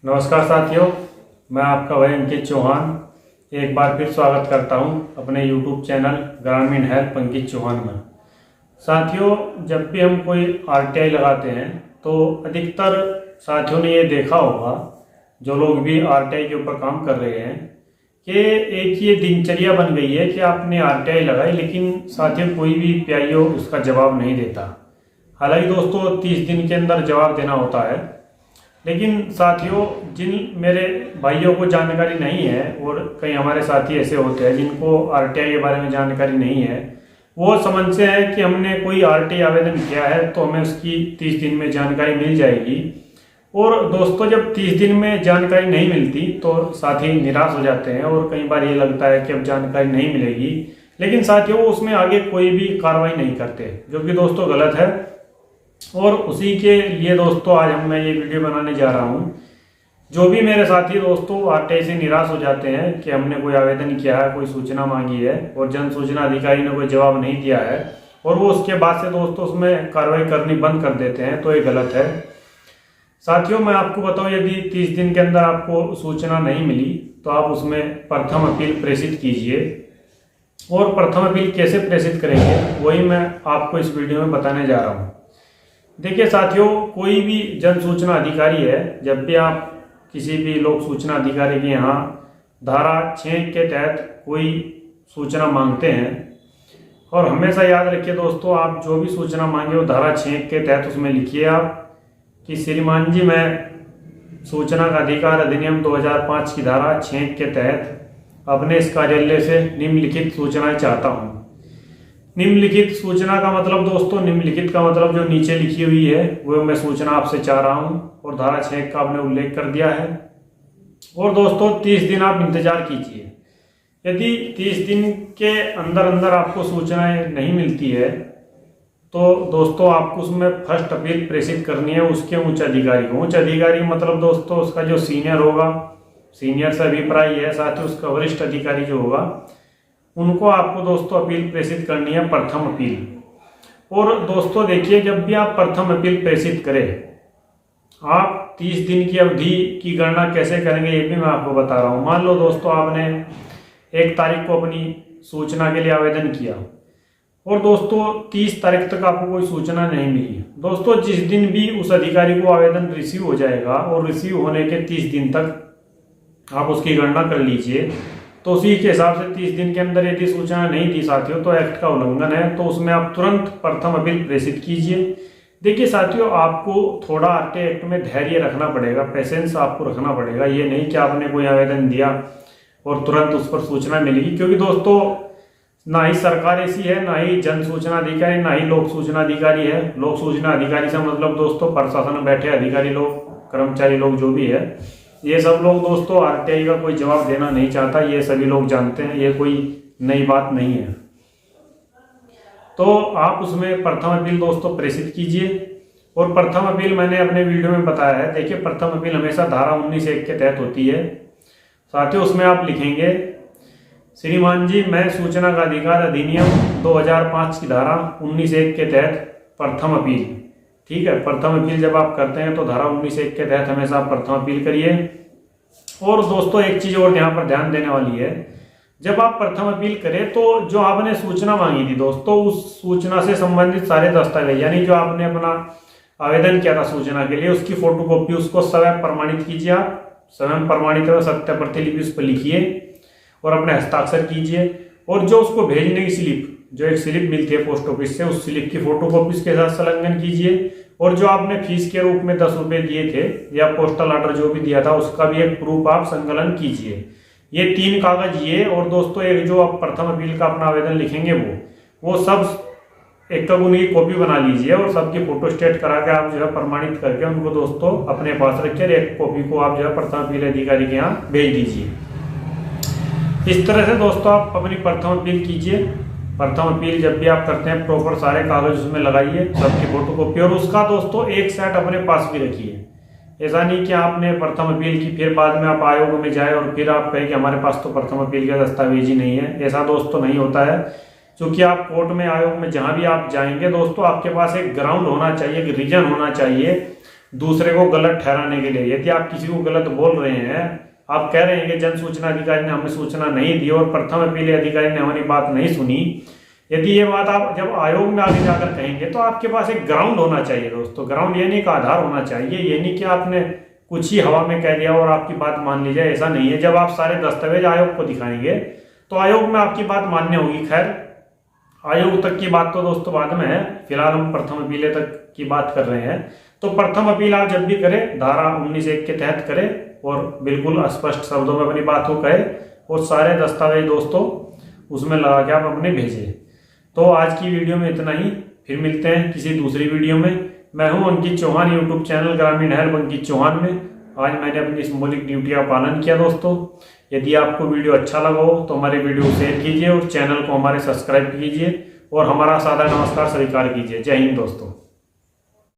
नमस्कार साथियों, मैं आपका भाई अंकित चौहान एक बार फिर स्वागत करता हूं अपने YouTube चैनल ग्रामीण हेल्प अंकित चौहान में। साथियों, जब भी हम कोई RTI लगाते हैं तो अधिकतर साथियों ने ये देखा होगा, जो लोग भी RTI के ऊपर काम कर रहे हैं, कि एक ये दिनचर्या बन गई है कि आपने RTI लगाई लेकिन साथियों कोई भी PIO उसका जवाब नहीं देता। हालांकि दोस्तों 30 दिन के अंदर जवाब देना होता है, लेकिन साथियों जिन मेरे भाइयों को जानकारी नहीं है और कई हमारे साथी ऐसे होते हैं जिनको RTI के बारे में जानकारी नहीं है, वो समझते हैं कि हमने कोई RTI आवेदन किया है तो हमें उसकी 30 दिन में जानकारी मिल जाएगी। और दोस्तों जब 30 दिन में जानकारी नहीं मिलती तो साथी निराश हो जाते हैं और कई बार ये लगता है कि अब जानकारी नहीं मिलेगी, लेकिन साथियों वो उसमें आगे कोई भी कार्रवाई नहीं करते, जो कि दोस्तों गलत है। और उसी के लिए दोस्तों आज मैं ये वीडियो बनाने जा रहा हूँ। जो भी मेरे साथी दोस्तों RTI से निराश हो जाते हैं कि हमने कोई आवेदन किया है, कोई सूचना मांगी है और जन सूचना अधिकारी ने कोई जवाब नहीं दिया है और वो उसके बाद से दोस्तों उसमें कार्रवाई करनी बंद कर देते हैं, तो ये गलत है। साथियों मैं आपको बताऊं, यदि 30 दिन के अंदर आपको सूचना नहीं मिली तो आप उसमें प्रथम अपील प्रेषित कीजिए। और प्रथम अपील कैसे प्रेषित करेंगे वही मैं आपको इस वीडियो में बताने जा रहा हूँ। देखिए साथियों, कोई भी जन सूचना अधिकारी है, जब भी आप किसी भी लोक सूचना अधिकारी के यहाँ धारा 6 के तहत कोई सूचना मांगते हैं, और हमेशा याद रखिए दोस्तों, आप जो भी सूचना मांगे वो धारा 6 के तहत उसमें लिखिए आप कि श्रीमान जी मैं सूचना का अधिकार अधिनियम 2005 की धारा 6 के तहत अपने इस कार्यालय से निम्नलिखित सूचनाएं चाहता हूँ। निम्नलिखित सूचना का मतलब दोस्तों, निम्नलिखित का मतलब जो नीचे लिखी हुई है वो मैं सूचना आपसे चाह रहा हूं और धारा 6 का आपने उल्लेख कर दिया है। और दोस्तों 30 दिन आप इंतजार कीजिए। यदि 30 दिन के अंदर अंदर आपको सूचनाएं नहीं मिलती है तो दोस्तों आपको उसमें फर्स्ट अपील प्रेषित करनी है उसके उच्च अधिकारी को। उच्च अधिकारी मतलब दोस्तों उसका जो सीनियर होगा, सीनियर से अभिप्राय है, साथ ही उसका वरिष्ठ अधिकारी जो होगा उनको आपको दोस्तों अपील प्रेषित करनी है, प्रथम अपील। और दोस्तों देखिए, जब भी आप प्रथम अपील प्रेषित करें, आप 30 दिन की अवधि की गणना कैसे करेंगे ये भी मैं आपको बता रहा हूं। मान लो दोस्तों आपने 1 तारीख को अपनी सूचना के लिए आवेदन किया और दोस्तों 30 तारीख तक आपको कोई सूचना नहीं मिली। दोस्तों जिस दिन भी उस अधिकारी को आवेदन रिसीव हो जाएगा और रिसीव होने के 30 दिन तक आप उसकी गणना कर लीजिए, तो उसी के हिसाब से 30 दिन के अंदर यदि सूचना नहीं दी साथियों तो एक्ट का उल्लंघन है, तो उसमें आप तुरंत प्रथम अपील प्रेषित कीजिए। देखिए साथियों, आपको थोड़ा RTI एक्ट में धैर्य रखना पड़ेगा, पेशेंस आपको रखना पड़ेगा। ये नहीं कि आपने कोई आवेदन दिया और तुरंत उस पर सूचना मिलेगी, क्योंकि दोस्तों ना ही सरकार ऐसी है, ना ही जन सूचना अधिकारी, ना ही लोक सूचना अधिकारी है। लोक सूचना अधिकारी से मतलब दोस्तों प्रशासन में बैठे अधिकारी लोग, कर्मचारी लोग जो भी है, ये सब लोग दोस्तों RTI का कोई जवाब देना नहीं चाहता, ये सभी लोग जानते हैं, ये कोई नई बात नहीं है। तो आप उसमें प्रथम अपील दोस्तों प्रेषित कीजिए। और प्रथम अपील मैंने अपने वीडियो में बताया है। देखिए प्रथम अपील हमेशा धारा 19(1) के तहत होती है। साथियों उसमें आप लिखेंगे, श्रीमान जी मैं सूचना का अधिकार अधिनियम 2005 की धारा 19(1) के तहत प्रथम अपील, ठीक है, प्रथम अपील जब आप करते हैं तो धारा 19(1) के तहत हमेशा आप प्रथम अपील करिए। और दोस्तों एक चीज और यहाँ पर ध्यान देने वाली है, जब आप प्रथम अपील करें तो जो आपने सूचना मांगी थी दोस्तों, उस सूचना से संबंधित सारे दस्तावेज, यानी जो आपने अपना आवेदन किया था सूचना के लिए, उसकी फोटोकॉपी उसको स्वयं प्रमाणित कीजिए। आप स्वयं प्रमाणित सत्य प्रतिलिपि उस पर लिखिए और अपने हस्ताक्षर कीजिए। और जो उसको भेजने की स्लिप, जो एक स्लिप मिलती है पोस्ट ऑफिस से, उस स्लिप की फोटोकॉपी के साथ संलग्न कीजिए। और जो आपने फीस के रूप में 10 रुपए दिए थे या पोस्टल ऑर्डर जो भी दिया था उसका भी एक प्रूफ आप संकलन कीजिए। ये 3 कागज ये, और दोस्तों एक जो आप प्रथम अपील का अपना आवेदन लिखेंगे वो सब एक उनकी कॉपी बना लीजिए और सबकी फोटो स्टेट करा के आप जो है प्रमाणित करके उनको दोस्तों अपने पास रखिए। एक कॉपी को आप जो है प्रथम अपील अधिकारी के यहाँ भेज दीजिए। इस तरह से दोस्तों आप अपनी प्रथम अपील कीजिए। प्रथम अपील जब भी आप करते हैं प्रॉपर सारे कागज उसमें लगाइए, सबकी फोटोकॉपी, और उसका दोस्तों एक सेट अपने पास भी रखिए। ऐसा नहीं कि आपने प्रथम अपील की फिर बाद में आप आयोग में जाए और फिर आप कहें कि हमारे पास तो प्रथम अपील का दस्तावेज ही नहीं है। ऐसा दोस्तों नहीं होता है, क्योंकि आप कोर्ट में, आयोग में, जहां भी आप जाएंगे दोस्तों आपके पास एक ग्राउंड होना चाहिए, एक रीजन होना चाहिए दूसरे को गलत ठहराने के लिए। यदि आप किसी को गलत बोल रहे हैं, आप कह रहे हैं कि जन सूचना अधिकारी ने हमें सूचना नहीं दी और प्रथम अपील अधिकारी ने हमारी बात नहीं सुनी, यदि ये बात आप जब आयोग में आगे जाकर कहेंगे तो आपके पास एक ग्राउंड होना चाहिए दोस्तों। ग्राउंड यानी एक आधार होना चाहिए, ये नहीं कि आपने कुछ ही हवा में कह दिया और आपकी बात मान ली जाए, ऐसा नहीं है। जब आप सारे दस्तावेज आयोग को दिखाएंगे तो आयोग में आपकी बात मान्य होगी। खैर, आयोग तक की बात तो दोस्तों बाद में है, फिलहाल हम प्रथम अपील तक की बात कर रहे हैं। तो प्रथम अपील आप जब भी करें धारा 19(1) के तहत करें और बिल्कुल स्पष्ट शब्दों में अपनी बात को कहे और सारे दस्तावेज दोस्तों उसमें लगा के आप अपने भेजें। तो आज की वीडियो में इतना ही, फिर मिलते हैं किसी दूसरी वीडियो में। मैं हूं अंकित चौहान, यूट्यूब चैनल ग्रामीण हेल्प अंकित चौहान में। आज मैंने अपनी इस मौलिक ड्यूटी का पालन किया दोस्तों। यदि आपको वीडियो अच्छा लगा हो तो हमारे वीडियो को शेयर कीजिए और चैनल को हमारे सब्सक्राइब कीजिए और हमारा सादर नमस्कार स्वीकार कीजिए। जय हिंद दोस्तों।